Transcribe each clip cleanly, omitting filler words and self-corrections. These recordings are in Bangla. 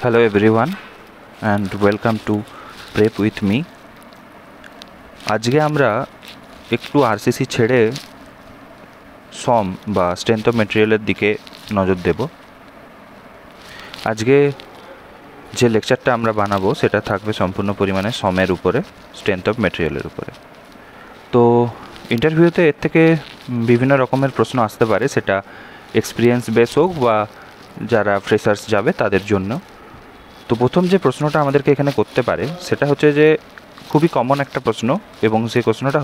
Hello everyone and welcome to Prep with me. আজকে আমরা একটু আরসিসি ছেড়ে সম বা স্ট্রেংথ অফ মেটেরিয়ালের দিকে নজর দেব। আজকে যে লেকচারটা আমরা বানাবো সেটা থাকবে সম্পূর্ণ পরিমাণে সমের উপরে, স্ট্রেংথ অফ মেটেরিয়ালের উপরে। তো ইন্টারভিউতে এর থেকে বিভিন্ন রকমের প্রশ্ন আসতে পারে, সেটা এক্সপিরিয়েন্স বেস হোক বা যারা ফ্রেশার্স যাবে তাদের জন্য। তো প্রথম যে প্রশ্নটা আমাদেরকে এখানে করতে পারে সেটা হচ্ছে যে খুবই কমন একটা প্রশ্ন, এবং সেই প্রশ্নটা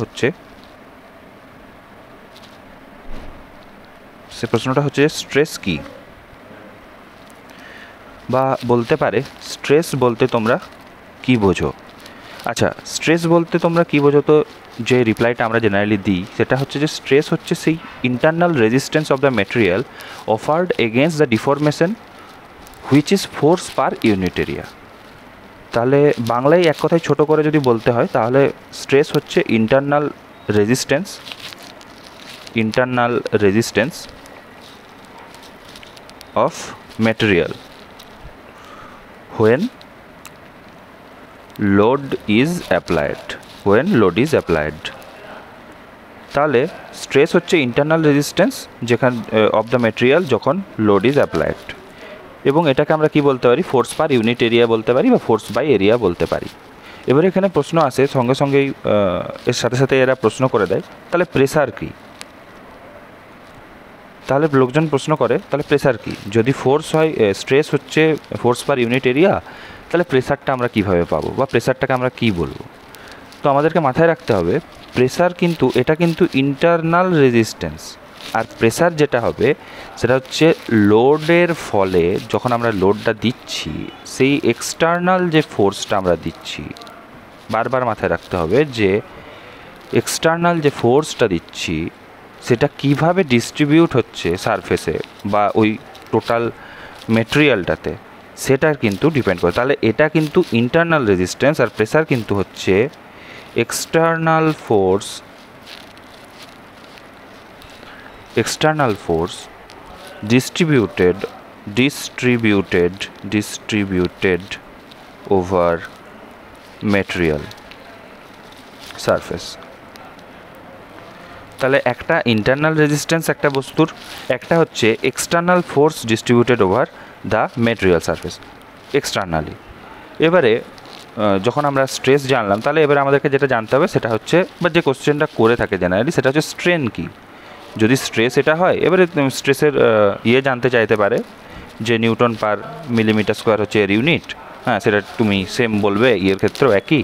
হচ্ছে স্ট্রেস কি, বা বলতে পারে স্ট্রেস বলতে তোমরা কি বোঝো। আচ্ছা, স্ট্রেস বলতে তোমরা কি বোঝো, তো যে রিপ্লাইটা আমরা জেনারেলি দিই সেটা হচ্ছে যে স্ট্রেস হচ্ছে সেই internal resistance of the material offered against the deformation which is force per unit area. তাহলে বাংলায় এক কথায় ছোটো করে যদি বলতে হয় তাহলে স্ট্রেস হচ্ছে internal resistance of material when load is applied. তাহলে স্ট্রেস হচ্ছে ইন্টারনাল রেজিস্ট্যান্স যেখানে অফ দ্য মেটেরিয়াল যখন লোড ইজ অ্যাপ্লাইড, এবং এটাকে আমরা কি বলতে পারি, ফোর্স পার ইউনিট এরিয়া বলতে পারি বা ফোর্স বাই এরিয়া বলতে পারি। এবারে এখানে প্রশ্ন আসে, সঙ্গে সঙ্গেই এর সাথে সাথে এরা প্রশ্ন করে দেয় তাহলে প্রেসার কী। তাহলে লোকজন প্রশ্ন করে তাহলে প্রেসার কী, যদি ফোর্স হয়, স্ট্রেস হচ্ছে ফোর্স পার ইউনিট এরিয়া, তাহলে প্রেসারটা আমরা কীভাবে পাবো বা প্রেসারটাকে আমরা কী বলবো। তো আমাদেরকে মাথায় রাখতে হবে প্রেসার কিন্তু এটা কিন্তু ইন্টারনাল রেজিস্ট্যান্স, আর প্রেসার যেটা হবে সেটা হচ্ছে লোডের ফলে যখন আমরা লোডটা দিচ্ছি সেই এক্সটার্নাল যে ফোর্সটা আমরা দিচ্ছি, বারবার মাথায় রাখতে হবে যে এক্সটার্নাল যে ফোর্সটা দিচ্ছি সেটা কিভাবে ডিস্ট্রিবিউট হচ্ছে সারফেসে বা ওই টোটাল মেটেরিয়ালটাতে, সেটার কিন্তু ডিপেন্ড করে। তাহলে এটা কিন্তু ইন্টারনাল রেজিস্ট্যান্স, আর প্রেসার কিন্তু হচ্ছে external force distributed over material surface. তাহলে একটা ইন্টারনাল রেজিস্ট্যান্স একটা বস্তুর, একটা হচ্ছে external force distributed over the material surface externally. এবারে যখন আমরা স্ট্রেস জানলাম, তাহলে এবারে আমাদেরকে যেটা জানতে হবে সেটা হচ্ছে, বা যে কোশ্চেনটা করে থাকে জেনারেলি সেটা হচ্ছে স্ট্রেন কী। যদি স্ট্রেস এটা হয়, এবারে স্ট্রেসের জানতে চাইতে পারে যে নিউটন পার মিলিমিটার স্কোয়ার হচ্ছে এর ইউনিট। হ্যাঁ, সেটা তুমি সেম বলবে, ক্ষেত্রেও একই।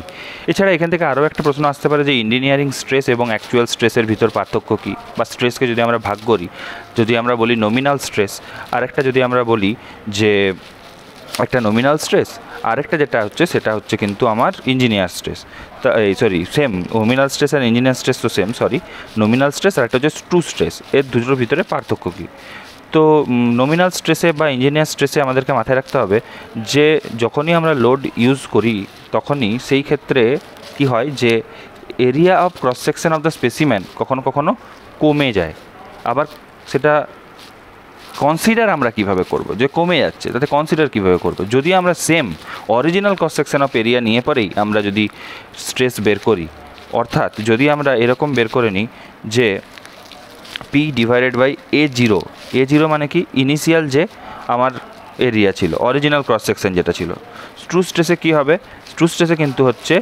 এছাড়া এখান থেকে আরও একটা প্রশ্ন আসতে পারে যে ইঞ্জিনিয়ারিং স্ট্রেস এবং অ্যাকচুয়াল স্ট্রেসের ভিতর পার্থক্য কী, বা স্ট্রেসকে যদি আমরা ভাগ করি, যদি আমরা বলি নমিনাল স্ট্রেস, আরেকটা যদি আমরা বলি যে একটা নমিনাল স্ট্রেস, আরেকটা যেটা হচ্ছে সেটা হচ্ছে কিন্তু আমার ইঞ্জিনিয়ার স্ট্রেস। তা সেম নমিনাল স্ট্রেস আর ইঞ্জিনিয়ার স্ট্রেস তো সেম, নমিনাল স্ট্রেস আর একটা হচ্ছে ট্রু স্ট্রেস, এর দুটোর ভিতরে পার্থক্য কী। তো নমিনাল স্ট্রেসে বা ইঞ্জিনিয়ার স্ট্রেসে আমাদেরকে মাথায় রাখতে হবে যে যখনই আমরা লোড ইউজ করি তখনই সেই ক্ষেত্রে কি হয় যে area of cross section of the specimen কখনো কখনো কমে যায়। আবার সেটা কনসিডার আমরা কিভাবে করব, যে কমে যাচ্ছে তাতে কনসিডার কিভাবে করব। যদি আমরা same original cross section of area নিয়ে পরেই আমরা যদি স্ট্রেস বের করি, অর্থাৎ যদি আমরা এরকম বের করে নিই যে P divided by A zero মানে কি, ইনিশিয়াল যে আমার এরিয়া ছিল, অরিজিনাল ক্রস সেকশন যেটা ছিল। ট্রু স্ট্রেসে কী হবে, ট্রু স্ট্রেসে কিন্তু হচ্ছে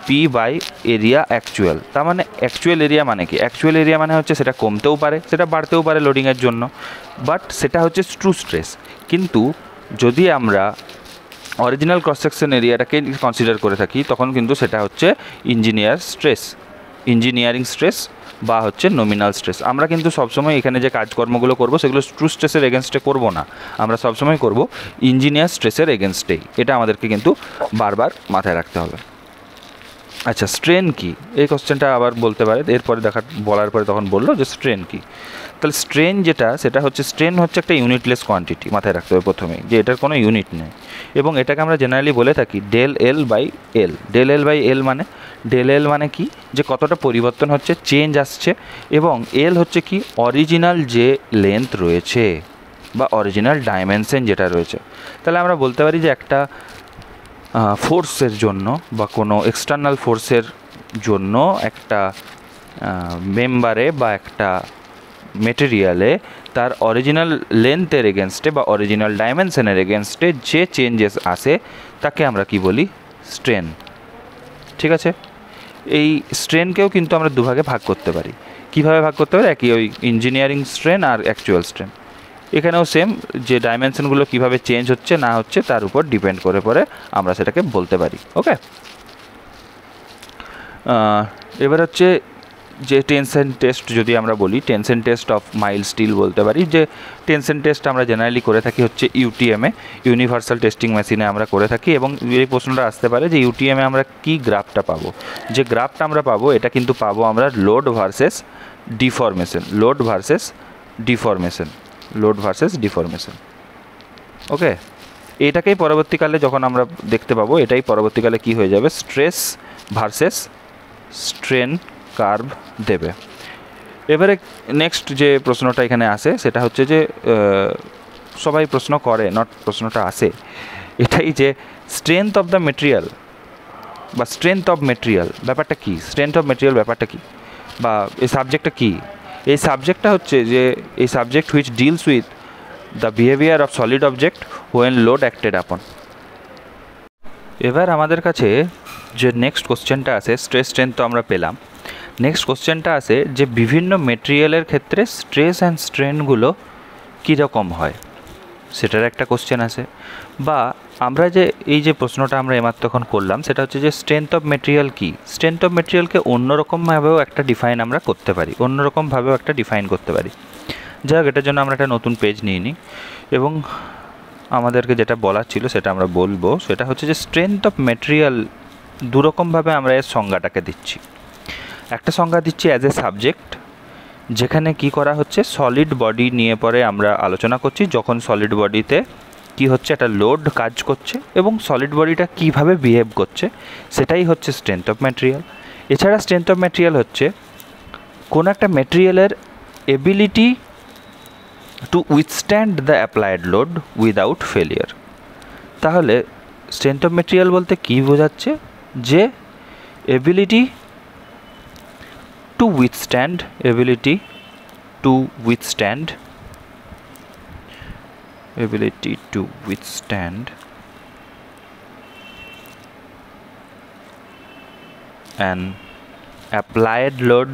পি বাই এরিয়া অ্যাকচুয়াল। তার মানে অ্যাকচুয়াল এরিয়া মানে কি, অ্যাকচুয়াল এরিয়া মানে হচ্ছে সেটা কমতেও পারে, সেটা বাড়তেও পারে লোডিংয়ের জন্য, বাট সেটা হচ্ছে ট্রু স্ট্রেস। কিন্তু যদি আমরা অরিজিনাল ক্রস সেকশন এরিয়াটাকে কনসিডার করে থাকি তখন কিন্তু সেটা হচ্ছে ইঞ্জিনিয়ারিং স্ট্রেস বা হচ্ছে নমিনাল স্ট্রেস। আমরা কিন্তু সবসময় এখানে যে কাজকর্মগুলো করব সেগুলো ট্রু স্ট্রেসের এগেনস্টে করব না, আমরা সবসময় করব ইঞ্জিনিয়ার স্ট্রেসের এগেনস্টেই। এটা আমাদেরকে কিন্তু বারবার মাথায় রাখতে হবে। আচ্ছা, স্ট্রেন কি, এই কোশ্চেনটা আবার বলতে পারে, এরপরে বলার পরে তখন বললো যে স্ট্রেন কি। তাহলে স্ট্রেন সেটা হচ্ছে স্ট্রেন হচ্ছে একটা ইউনিটলেস কোয়ান্টিটি, মাথায় রাখতে হবে প্রথমেই যে এটার কোনো ইউনিট নেই, এবং এটাকে আমরা জেনারেলি বলে থাকি del L by L. Del L মানে কি, যে কতটা পরিবর্তন হচ্ছে, চেঞ্জ আসছে, এবং এল হচ্ছে কি অরিজিনাল যে লেন্থ রয়েছে, বা অরিজিনাল ডাইমেনশন যেটা রয়েছে। তাহলে আমরা বলতে পারি যে একটা ফোর্সের জন্য বা কোনো এক্সটার্নাল ফোর্সের জন্য একটা মেম্বারে বা একটা মেটেরিয়ালে তার অরিজিনাল লেন্থের এগেনস্টে বা অরিজিনাল ডাইমেনশনের এগেনস্টে যে চেঞ্জেস আসে তাকে আমরা কি বলি, স্ট্রেন। ঠিক আছে, এই স্ট্রেনকেও কিন্তু আমরা দুভাগে ভাগ করতে পারি। কীভাবে ভাগ করতে পারি? একই, ওই ইঞ্জিনিয়ারিং স্ট্রেন আর অ্যাকচুয়াল স্ট্রেন। এখানেও সেম, যে ডাইমেনশনগুলো কীভাবে চেঞ্জ হচ্ছে না হচ্ছে তার উপর ডিপেন্ড করে পরে আমরা সেটাকে বলতে পারি। ওকে, এবার হচ্ছে যে টেনশন টেস্ট যদি আমরা বলি, tension test of mild still বলতে পারি। যে টেনশন টেস্ট আমরা জেনারেলি করে থাকি হচ্ছে ইউটিএমে, ইউনিভার্সাল টেস্টিং মেশিনে আমরা করে থাকি। এবং এই প্রশ্নটা আসতে পারে যে ইউটিএমে আমরা কি গ্রাফটা পাবো। যে গ্রাফটা আমরা পাবো এটা কিন্তু পাবো আমরা load versus deformation, load versus deformation, load versus deformation. Okay, এটাকেই পরবর্তীকালে যখন আমরা দেখতে পাবো, এটাই পরবর্তীকালে কি হয়ে যাবে, স্ট্রেস ভার্সেস স্ট্রেন কার্ভ দেবে। এবারে নেক্সট যে প্রশ্নটা এখানে আসে সেটা হচ্ছে যে সবাই প্রশ্ন করে, নট প্রশ্নটা আসে এটাই যে স্ট্রেংথ অফ দ্য মেটেরিয়াল বা স্ট্রেংথ অফ মেটেরিয়াল ব্যাপারটা কী, স্ট্রেংথ অফ মেটেরিয়াল ব্যাপারটা কী, বা এই সাবজেক্টটা কী। এই সাবজেক্টটা হচ্ছে যে এই subject which deals with the behaviour of solid object when load acted আপন। এবার আমাদের কাছে যে নেক্সট কোশ্চেনটা আসে, স্ট্রেস স্ট্রেন তো আমরা পেলাম, নেক্সট কোশ্চেনটা আসে যে বিভিন্ন মেটেরিয়ালের ক্ষেত্রে স্ট্রেস অ্যান্ড স্ট্রেনগুলো কীরকম হয়, সেটার একটা কোশ্চেন আসে। বা আমরা যে এই যে প্রশ্নটা আমরা এমাত্র এখন করলাম সেটা হচ্ছে যে স্ট্রেংথ অফ মেটেরিয়াল কী। স্ট্রেংথ অফ মেটেরিয়ালকে অন্যরকমভাবেও একটা ডিফাইন আমরা করতে পারি, অন্যরকমভাবেও একটা ডিফাইন করতে পারি। যাই হোক, এটার জন্য আমরা একটা নতুন পেজ নিয়ে নিই এবং আমাদেরকে যেটা বলার ছিল সেটা আমরা বলবো। সেটা হচ্ছে যে স্ট্রেংথ অফ মেটেরিয়াল দুরকমভাবে আমরা এর সংজ্ঞাটাকে দিচ্ছি। একটা সংজ্ঞা দিচ্ছি অ্যাজ এ সাবজেক্ট, যেখানে কি করা হচ্ছে, সলিড বডি নিয়ে পরে আমরা আলোচনা করছি। যখন সলিড বডিতে কি হচ্ছে, একটা লোড কাজ করছে এবং সলিড বডিটা কীভাবে বিহেভ করছে, সেটাই হচ্ছে স্ট্রেংথ অফ ম্যাটেরিয়াল। এছাড়া স্ট্রেংথ অফ ম্যাটেরিয়াল হচ্ছে কোনো একটা ম্যাটেরিয়ালের ability to withstand the applied load without failure. তাহলে স্ট্রেংথ অফ ম্যাটেরিয়াল বলতে কী বোঝাচ্ছে, যে ability to withstand, ability to withstand, ability to withstand an applied load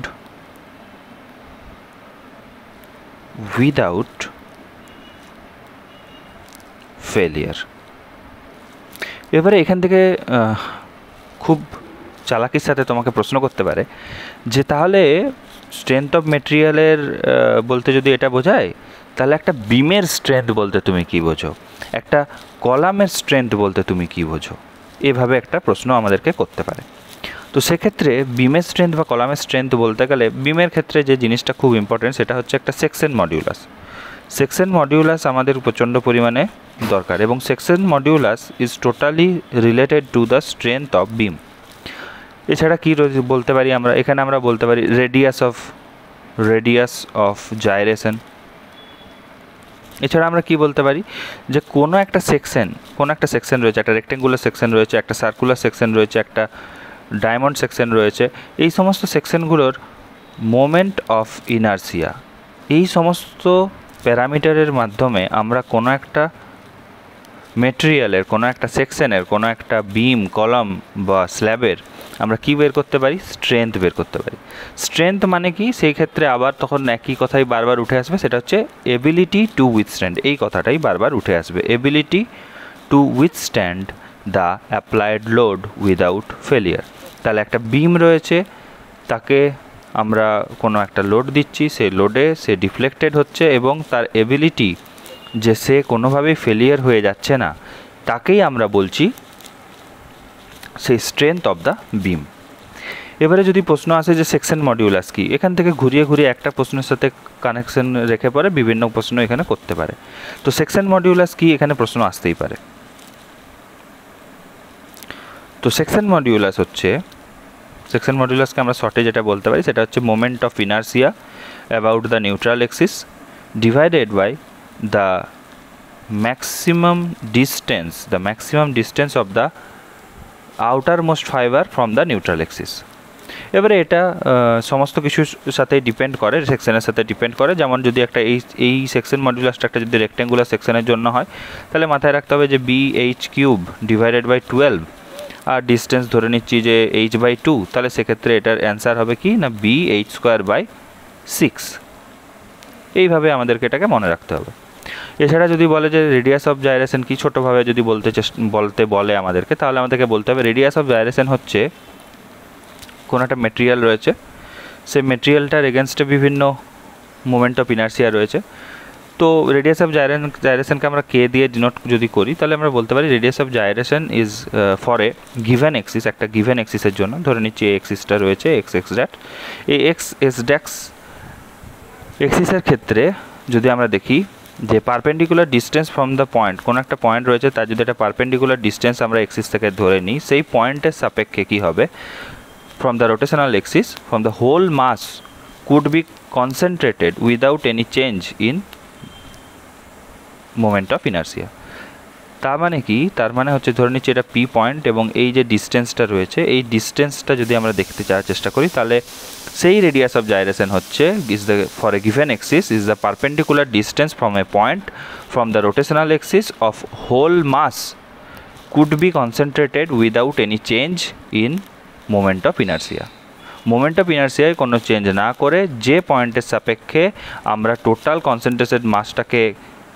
without failure। এবারে এখান থেকে খুব চালাকির সাথে তোমাকে প্রশ্ন করতে পারে যে তাহলে স্ট্রেংথ অফ মেটেরিয়ালের বলতে যদি এটা বোঝায়, তাহলে একটা বিমের স্ট্রেংথ বলতে তুমি কী বোঝো, একটা কলামের স্ট্রেংথ বলতে তুমি কী বোঝো, এভাবে একটা প্রশ্ন আমাদেরকে করতে পারে। তো সেক্ষেত্রে বিমের স্ট্রেংথ বা কলামের স্ট্রেংথ বলতে গেলে বিমের ক্ষেত্রে যে জিনিসটা খুব ইম্পর্টেন্ট সেটা হচ্ছে একটা সেকশন মডিউলাস। সেকশন মডিউলাস আমাদের প্রচণ্ড পরিমাণে দরকার এবং section modulus is totally related to the strength of বিম। এছাড়া কী বলতে পারি আমরা, এখানে আমরা বলতে পারি রেডিয়াস অফ জাইরেশন। এছাড়া আমরা কি বলতে পারি, যে কোনো একটা সেকশন রয়েছে, একটা রেক্টেঙ্গুলার সেকশন রয়েছে, একটা সার্কুলার সেকশন রয়েছে, একটা ডায়মন্ড সেকশন রয়েছে। এই সমস্ত সেকশনগুলোর মোমেন্ট অফ ইনার্সিয়া, এই সমস্ত প্যারামিটারের মাধ্যমে আমরা কোনো একটা মেটেরিয়ালের, কোনো একটা সেকশনের, কোনো একটা বিম, কলাম বা স্ল্যাবের আমরা কি বের করতে পারি, স্ট্রেংথ বের করতে পারি। স্ট্রেংথ মানে কি, সেই ক্ষেত্রে আবার তখন একই কথাই বারবার উঠে আসবে, সেটা হচ্ছে এবিলিটি টু উইথস্ট্যান্ড, এই কথাটাই বারবার উঠে আসবে, ability to withstand the applied load without failure. তাহলে একটা বিম রয়েছে, তাকে আমরা কোনো একটা লোড দিচ্ছি, সেই লোডে সে ডিফ্লেক্টেড হচ্ছে এবং তার এবিলিটি যে সে কোনোভাবেই ফেলিয়ার হয়ে যাচ্ছে না, তাকেই আমরা বলছি সেই স্ট্রেংথ অফ দ্য বিম। এবারে যদি প্রশ্ন আসে যে সেকশন মডিউলাস কি, এখান থেকে ঘুরিয়ে ঘুরিয়ে একটা প্রশ্নের সাথে কানেকশন রেখে পরে বিভিন্ন প্রশ্ন এখানে করতে পারে। তো সেকশন মডিউলাস কি, এখানে প্রশ্ন আসতেই পারে। তো সেকশন মডিউলাসকে আমরা শর্টে যেটা বলতে পারি, সেটা হচ্ছে moment of inertia about the neutral axis divided by the maximum distance of the outer most fibre from the neutral axis. এবারে এটা সমস্ত কিছুর সাথে ডিপেন্ড করে, সেকশনের সাথে ডিপেন্ড করে। যেমন যদি একটা এই সেকশন মডুলাসটা একটা যদি রেক্টেঙ্গুলার সেকশনের জন্য হয়, তাহলে মাথায় রাখতে হবে যে BH³ divided by 12, R distance ধরে নিচ্ছি যে h/2, তাহলে সেক্ষেত্রে এটার অ্যান্সার হবে কি না BH²/6। এইভাবে আমাদেরকে এটাকে মনে রাখতে হবে। এছাড়া যদি বলে যে রেডিয়াস অফ জাইরেশন কি, ছোটোভাবে যদি বলতে বলে আমাদেরকে, তাহলে আমাদেরকে বলতে হবে রেডিয়াস অফ জাইরেশন হচ্ছে কোনো একটা মেটেরিয়াল রয়েছে, সেই মেটেরিয়ালটার এগেনস্টে বিভিন্ন মোমেন্ট অফ ইনার্সিয়া রয়েছে। তো রেডিয়াস অফ জাইরেশনকে আমরা কে দিয়ে ডিনোট যদি করি, তাহলে আমরা বলতে পারি radius of gyration is for a given axis, একটা গিভেন এক্সিসের জন্য। ধরে নিচ্ছি এই এক্সিসটা রয়েছে x ড্যাট, এই x ড্যাক্স এক্সিসের ক্ষেত্রে যদি আমরা দেখি যে perpendicular distance from the point, কোনো একটা পয়েন্ট রয়েছে, তার যদি একটা পারপেন্ডিকুলার ডিস্টেন্স আমরা এক্সিস থেকে ধরে নিই, সেই পয়েন্টের সাপেক্ষে কী হবে, from the rotational axis, from the whole mass could be concentrated without any change in moment of inertia। তার মানে কি, তার মানে হচ্ছে ধরে নিচ্ছি এটা P পয়েন্ট, এবং এই যে ডিস্টেন্সটা রয়েছে, এই ডিস্টেন্সটা যদি আমরা দেখতে চাওয়ার চেষ্টা করি, তাহলে সেই রেডিয়াস অফ জাইরেশন হচ্ছে is the for a given axis is the perpendicular distance from a point from the rotational axis of whole mass could be concentrated without any change in moment of inertia. Moment of ইনার্সিয়ায় কোনো চেঞ্জ না করে যে পয়েন্টের সাপেক্ষে আমরা টোটাল কনসেন্ট্রেটেড মাসটাকে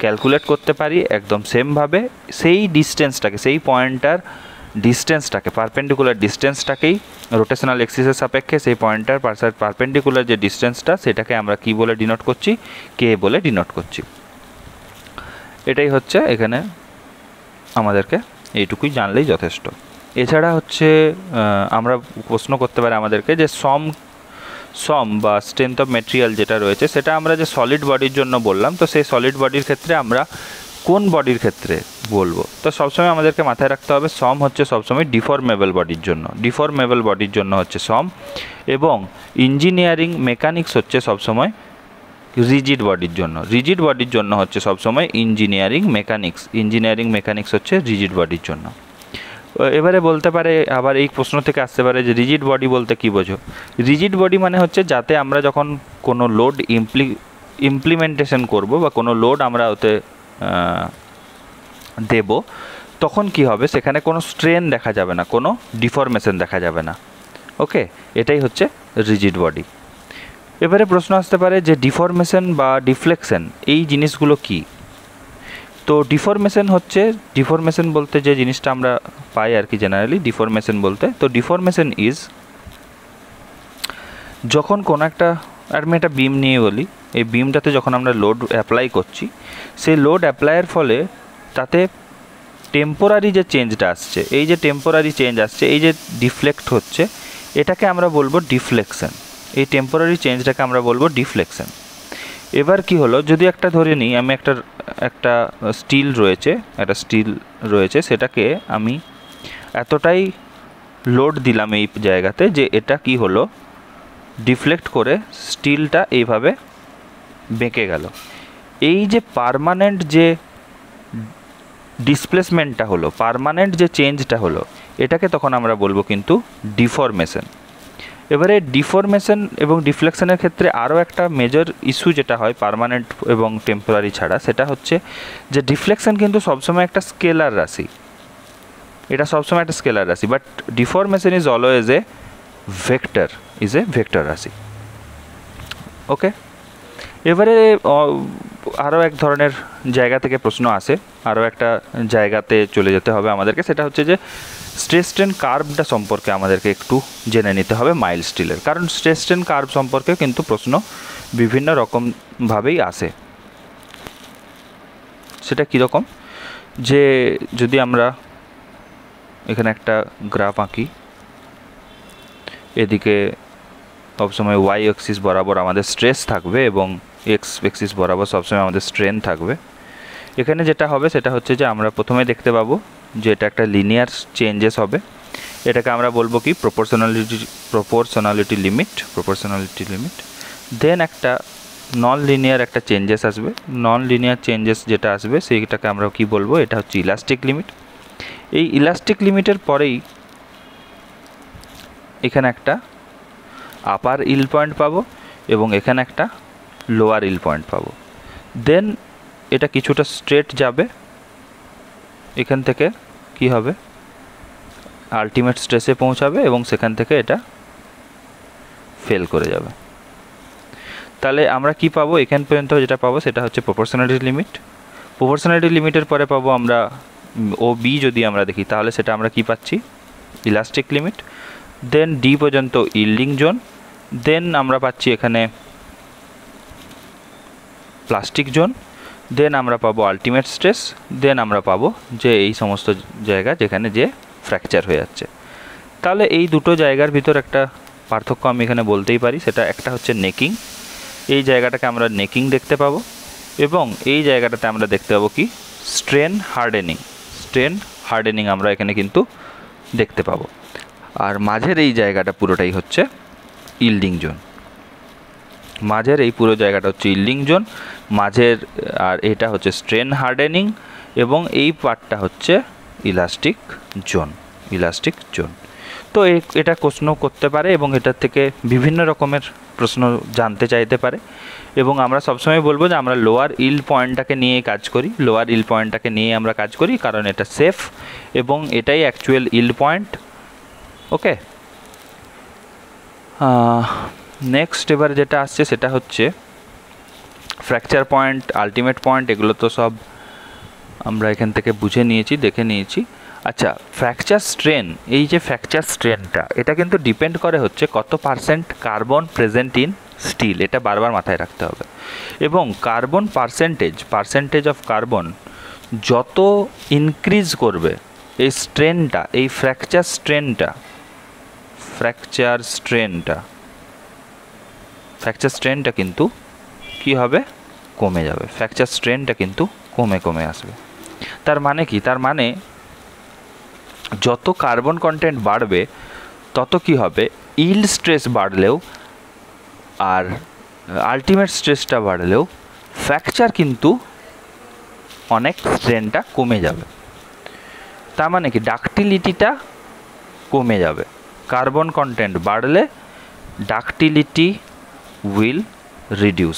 ক্যালকুলেট করতে পারি, একদম সেমভাবে সেই ডিস্টেন্সটাকে, সেই পয়েন্টটার ডিস্টেন্সটাকে, পারপেন্ডিকুলার ডিস্টেন্সটাকেই রোটেশনাল এক্সিসের সাপেক্ষে সেই পয়েন্টটার পারপেন্ডিকুলার যে ডিস্টেন্সটা, সেটাকে আমরা কি বলে ডিনোট করছি, কে বলে ডিনোট করছি। এটাই হচ্ছে এখানে আমাদেরকে এইটুকুই জানলেই যথেষ্ট। এছাড়া হচ্ছে আমরা প্রশ্ন করতে পারি আমাদেরকে যে সম বা স্ট্রেংথ অফ মেটেরিয়াল যেটা রয়েছে, সেটা আমরা যে সলিড বডির জন্য বললাম, তো সেই সলিড বডির ক্ষেত্রে আমরা কোন বডির ক্ষেত্রে বলবো? তো সবসময় আমাদেরকে মাথায় রাখতে হবে সম হচ্ছে সবসময় ডিফর্মেবল বডির জন্য, ডিফর্মেবল বডির জন্য হচ্ছে সম, এবং ইঞ্জিনিয়ারিং মেকানিক্স হচ্ছে সবসময় রিজিড বডির জন্য, রিজিড বডির জন্য হচ্ছে সবসময় ইঞ্জিনিয়ারিং মেকানিক্স হচ্ছে রিজিড বডির জন্য। এবারে বলতে পারে, আবার এই প্রশ্ন থেকে আসতে পারে যে রিজিড বডি বলতে কী বোঝো? রিজিড বডি মানে হচ্ছে যাতে আমরা যখন কোনো লোড ইমপ্লিমেন্টেশন করব বা কোনো লোড আমরা ওতে দেব, তখন কি হবে, সেখানে কোনো স্ট্রেন দেখা যাবে না, কোনো ডিফরমেশন দেখা যাবে না। ওকে, এটাই হচ্ছে রিজিড বডি। এবারে প্রশ্ন আসতে পারে যে ডিফরমেশন বা ডিফ্লেকশন এই জিনিসগুলো কী? তো ডিফরমেশন বলতে যে জিনিসটা আমরা পাই আর কি জেনারেলি, ডিফরমেশন বলতে, তো ডিফরমেশন ইজ যখন কোনো একটা, আমি একটা বিম নিয়ে বলি, এই বিমটাতে যখন আমরা লোড অ্যাপ্লাই করছি, সেই লোড অ্যাপ্লাইয়ের ফলে তাতে টেম্পোরারি যে চেঞ্জটা আসছে, এই যে টেম্পোরারি চেঞ্জ আসছে, এই যে ডিফ্লেক্ট হচ্ছে, এটাকে আমরা বলবো ডিফ্লেকশন। এই টেম্পোরারি চেঞ্জটাকে আমরা বলবো ডিফ্লেকশন। এবার কি হলো, যদি একটা ধরে নিই আমি একটা স্টিল রয়েছে, সেটাকে আমি এতটাই লোড দিলাম এই জায়গাতে যে এটা কি হলো, ডিফ্লেক্ট করে স্টিলটা এইভাবে বেঁকে গেল। এই যে পার্মানেন্ট যে ডিসপ্লেসমেন্টটা হলো, পার্মানেন্ট যে চেঞ্জটা হলো, এটাকে তখন আমরা বলবো কিন্তু ডিফরমেশন। এবারে ডিফরমেশন এবং ডিফ্লেকশনের ক্ষেত্রে আরও একটা মেজর ইস্যু যেটা হয় পার্মানেন্ট এবং টেম্পোরারি ছাড়া, সেটা হচ্ছে যে ডিফ্লেকশন কিন্তু সবসময় একটা স্কেলার রাশি, এটা সবসময় একটা স্কেলার রাশি, but deformation is always a vector রাশি। ওকে, এবারে আরও এক ধরনের জায়গা থেকে প্রশ্ন আসে, আরও একটা জায়গাতে চলে যেতে হবে আমাদেরকে, সেটা হচ্ছে যে স্ট্রেস স্ট্রেন কার্ভটা সম্পর্কে আমাদেরকে একটু জেনে নিতে হবে মাইল্ড স্টিলের, কারণ স্ট্রেস স্ট্রেন কার্ভ সম্পর্কে কিন্তু প্রশ্ন বিভিন্ন রকমভাবেই আসে। সেটা কীরকম, যে যদি আমরা এখানে একটা গ্রাফ আঁকি, এদিকে সবসময় ওয়াই এক্সিস বরাবর আমাদের স্ট্রেস থাকবে এবং এক্স এক্সিস বরাবর সবসময় আমাদের স্ট্রেন থাকবে। এখানে যেটা হবে সেটা হচ্ছে যে আমরা প্রথমে দেখতে পাবো যে এটা একটা লিনিয়ার চেঞ্জেস হবে, এটাকে আমরা বলবো কি প্রপোর্শনালিটি লিমিট, দেন একটা নন লিনিয়ার একটা চেঞ্জেস আসবে। নন লিনিয়ার চেঞ্জেস যেটা আসবে সেইটাকে আমরা কি বলবো, এটা হচ্ছে ইলাস্টিক লিমিট। এই ইলাস্টিক লিমিটের পরেই এখানে একটা আপার ইল পয়েন্ট পাবো এবং এখানে একটা লোয়ার ইল পয়েন্ট পাবো। দেন এটা কিছুটা স্ট্রেট যাবে, এখান থেকে কি হবে, আলটিমেট স্ট্রেসে পৌঁছাবে এবং সেখান থেকে এটা ফেল করে যাবে। তাহলে আমরা কি পাবো, এখান পর্যন্ত যেটা পাবো সেটা হচ্ছে প্রপোর্শনালিটি লিমিট। প্রপোর্শনালিটি লিমিটের পরে পাবো আমরা ও বি, যদি আমরা দেখি তাহলে সেটা আমরা কি পাচ্ছি, ইলাস্টিক লিমিট। দেন ডি পর্যন্ত ইল্ডিং জোন। দেন আমরা পাচ্ছি এখানে প্লাস্টিক জোন। দেন আমরা পাবো আলটিমেট স্ট্রেস। দেন আমরা পাবো যে এই সমস্ত জায়গা যেখানে যে ফ্র্যাকচার হয়ে যাচ্ছে। তাহলে এই দুটো জায়গার ভিতর একটা পার্থক্য আমি এখানে বলতেই পারি, সেটা একটা হচ্ছে নেকিং। এই জায়গাটাকে আমরা নেকিং দেখতে পাবো এবং এই জায়গাটাতে আমরা দেখতে পাবো কি, স্ট্রেন হার্ডেনিং। স্ট্রেন হার্ডেনিং আমরা এখানে কিন্তু দেখতে পাবো। আর মাঝের এই জায়গাটা পুরোটাই হচ্ছে ইল্ডিং জোন। মাঝের এই পুরো জায়গাটা হচ্ছে ইল্ডিং জোন, মাঝের আর এটা হচ্ছে স্ট্রেন হার্ডেনিং এবং এই পার্টটা হচ্ছে ইলাস্টিক জোন। Elastic zone. তো এটা প্রশ্ন করতে পারে এবং এটার থেকে বিভিন্ন রকমের প্রশ্ন জানতে চাইতে পারে এবং আমরা সবসময় বলবো যে আমরা লোয়ার ইল পয়েন্টটাকে নিয়ে কাজ করি। লোয়ার ইল পয়েন্টটাকে নিয়ে আমরা কাজ করি কারণ এটা সেফ এবং এটাই অ্যাকচুয়াল ইল পয়েন্ট। ওকে, নেক্সট এবার যেটা আসছে সেটা হচ্ছে ফ্র্যাকচার পয়েন্ট, আলটিমেট পয়েন্ট। এগুলো তো সব আমরা এখান থেকে বুঝে নিয়েছি, দেখে নিয়েছি। আচ্ছা, ফ্র্যাকচার স্ট্রেন, এই যে ফ্র্যাকচার স্ট্রেনটা এটা কিন্তু ডিপেন্ড করে হচ্ছে কত percent carbon present in steel, এটা বারবার মাথায় রাখতে হবে। এবং কার্বন পার্সেন্টেজ অফ কার্বন যত ইনক্রিজ করবে এই স্ট্রেনটা, এই ফ্র্যাকচার স্ট্রেনটা কিন্তু কি হবে, কমে যাবে। ফ্র্যাকচার স্ট্রেনটা কিন্তু কমে কমে আসবে। তার মানে কি, তার মানে যত কার্বন কন্টেন্ট বাড়বে তত কি হবে, ইল্ড স্ট্রেস বাড়লেও আর আলটিমেট স্ট্রেসটা বাড়লেও ফ্র্যাকচার কিন্তু অনেক স্ট্রেনটা কমে যাবে। তার মানে কি, ডাকটিলিটিটা কমে যাবে। কার্বন কন্টেন্ট বাড়লে ডাকটিলিটি উইল রিডিউস।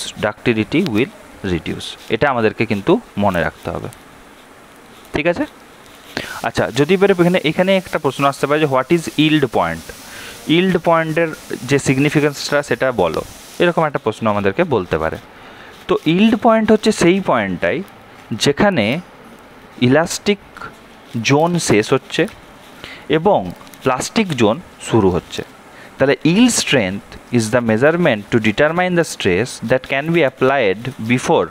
এটা আমাদেরকে কিন্তু মনে রাখতে হবে, ঠিক আছে। আচ্ছা, যদি এখানে একটা প্রশ্ন আসতে পারে যে what is yield point, yield পয়েন্টের যে সিগনিফিকেন্সটা সেটা বলো, এরকম একটা প্রশ্ন আমাদেরকে বলতে পারে। তো ইল্ড পয়েন্ট হচ্ছে সেই পয়েন্টটাই যেখানে ইলাস্টিক জোন শেষ হচ্ছে এবং প্লাস্টিক জোন শুরু হচ্ছে। তাহলে yield strength is the measurement to determine the stress that can be applied before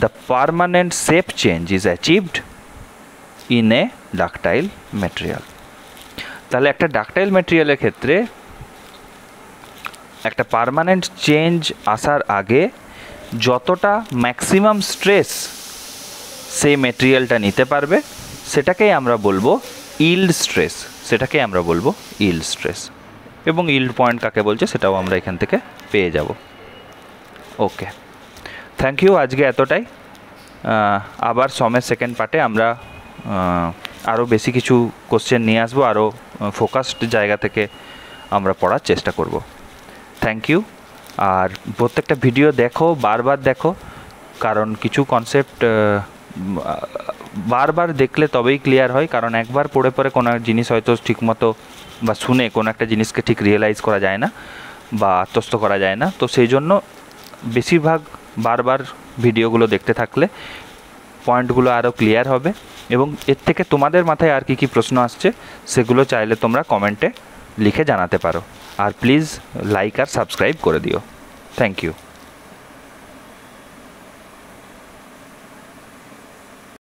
the permanent shape change is achieved in a ductile material. তাহলে একটা ডাকটাইল ম্যাটেরিয়ালের ক্ষেত্রে একটা পার্মানেন্ট চেঞ্জ আসার আগে যতটা ম্যাক্সিমাম স্ট্রেস সেই ম্যাটেরিয়ালটা নিতে পারবে সেটাকেই আমরা বলবো yield স্ট্রেস। এবং ইল্ড পয়েন্ট কাকে বলছে সেটাও আমরা এখান থেকে পেয়ে যাব। ওকে, থ্যাংক ইউ, আজকে এতটাই। আবার সমের সেকেন্ড পার্টে আমরা আরও বেশি কিছু কোশ্চেন নিয়ে আসবো, আরও ফোকাসড জায়গা থেকে আমরা পড়ার চেষ্টা করব। Thank you. আর প্রত্যেকটা ভিডিও দেখো, বারবার দেখো, কারণ কিছু কনসেপ্ট বারবার দেখলে তবেই ক্লিয়ার হয়। কারণ একবার পড়ে পড়ে কোনো জিনিস হয়তো ঠিকমতো বা শুনে কোনো একটা জিনিসকে ঠিক রিয়েলাইজ করা যায় না বা আত্মস্থ করা যায় না। তো সেই জন্য বেশিরভাগ বারবার ভিডিওগুলো দেখতে থাকলে পয়েন্টগুলো আরও ক্লিয়ার হবে এবং এর থেকে তোমাদের মাথায় আর কি প্রশ্ন আসছে সেগুলো চাইলে তোমরা কমেন্টে লিখে জানাতে পারো। আর প্লিজ লাইক আর সাবস্ক্রাইব করে দিও। Thank you.